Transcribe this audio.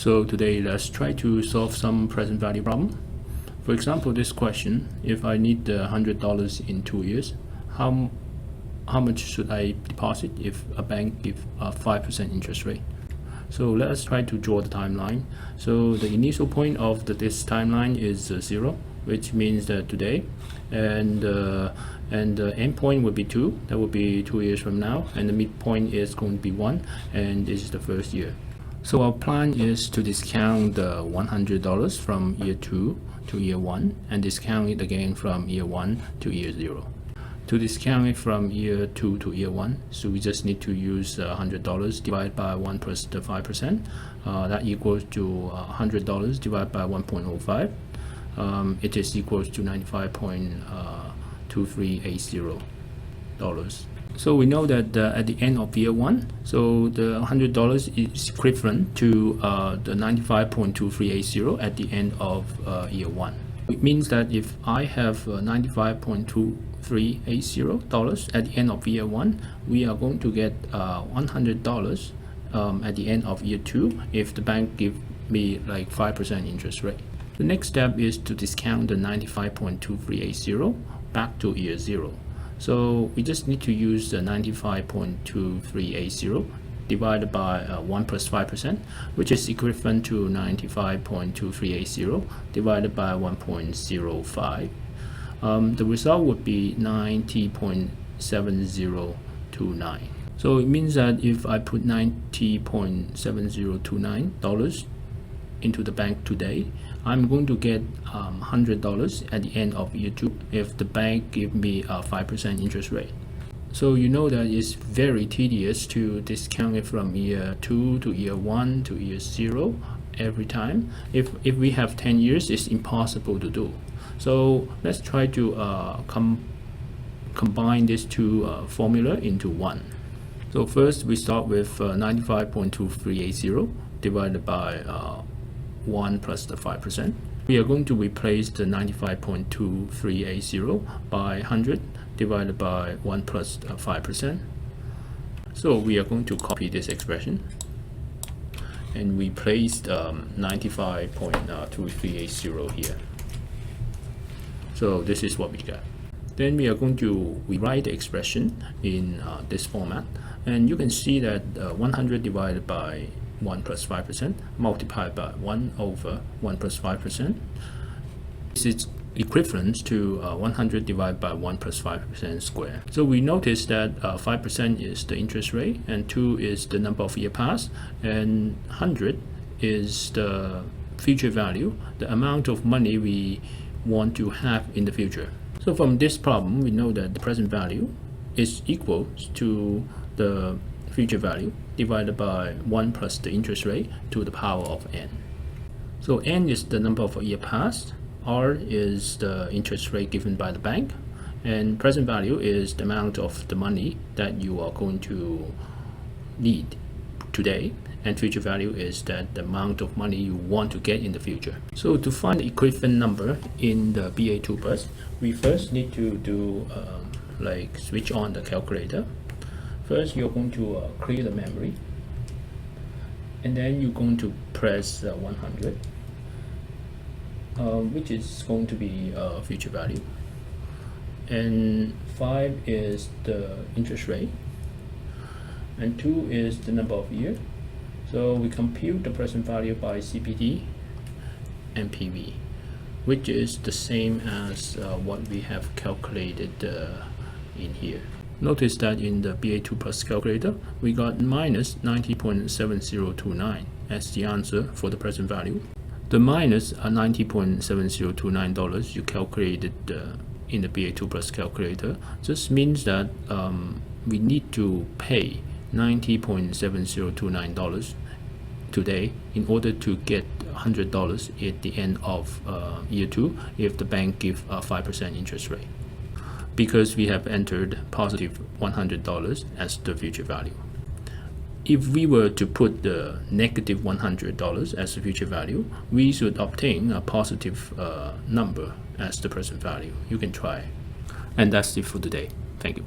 So today let's try to solve some present value problem. For example, this question, if I need $100 in 2 years, how much should I deposit if a bank gives a 5% interest rate? So let's try to draw the timeline. So the initial point of this timeline is 0, which means that today, and the end point would be 2. That would be 2 years from now, and the midpoint is going to be 1, and this is the first year. So our plan is to discount the $100 from year 2 to year 1 and discount it again from year 1 to year 0. To discount it from year 2 to year 1, so we just need to use $100 divided by 1 plus the 5%. That equals to $100 divided by 1.05. It is equals to $95.2380. So we know that at the end of year 1, so the $100 is equivalent to the 95.2380 at the end of year 1. It means that if I have $95.2380 at the end of year 1, we are going to get $100 at the end of year 2 if the bank give me like 5% interest rate. The next step is to discount the 95.2380 back to year 0. So we just need to use the 95.2380 divided by 1 plus 5%, which is equivalent to 95.2380 divided by 1.05. The result would be 90.7029. So it means that if I put $90.7029 into the bank today, I'm going to get $100 at the end of year 2 if the bank give me a 5% interest rate. So you know that it's very tedious to discount it from year 2 to year 1 to year 0 every time. If we have 10 years, it's impossible to do. So let's try to combine these two formula into one. So first we start with 95.2380 divided by 1 plus the 5%. We are going to replace the 95.2380 by 100 divided by 1 plus 5%. So we are going to copy this expression and replace 95.2380 here. So this is what we got. Then we are going to rewrite the expression in this format, and you can see that 100 divided by 1 plus 5% multiplied by 1 over 1 plus 5%. This is equivalent to 100 divided by 1 plus 5% squared. So we notice that 5% is the interest rate, and 2 is the number of years past, and 100 is the future value, the amount of money we want to have in the future. So from this problem, we know that the present value is equal to the future value divided by 1 plus the interest rate to the power of n. So n is the number of years past, r is the interest rate given by the bank, and present value is the amount of the money that you are going to need today, and future value is that the amount of money you want to get in the future. So to find the equivalent number in the BA2 bus, we first need to do like switch on the calculator. First, you're going to clear the memory, and then you're going to press 100, which is going to be future value, and 5 is the interest rate, and 2 is the number of years. So we compute the present value by CPT and PV, which is the same as what we have calculated in here. Notice that in the BA2 plus calculator, we got minus 90.7029 as the answer for the present value. The minus $90.7029 you calculated in the BA2 plus calculator just means that we need to pay $90.7029 today in order to get $100 at the end of year 2 if the bank gives a 5% interest rate, because we have entered positive $100 as the future value. If we were to put the negative $100 as the future value, we should obtain a positive number as the present value. You can try. And that's it for today. Thank you.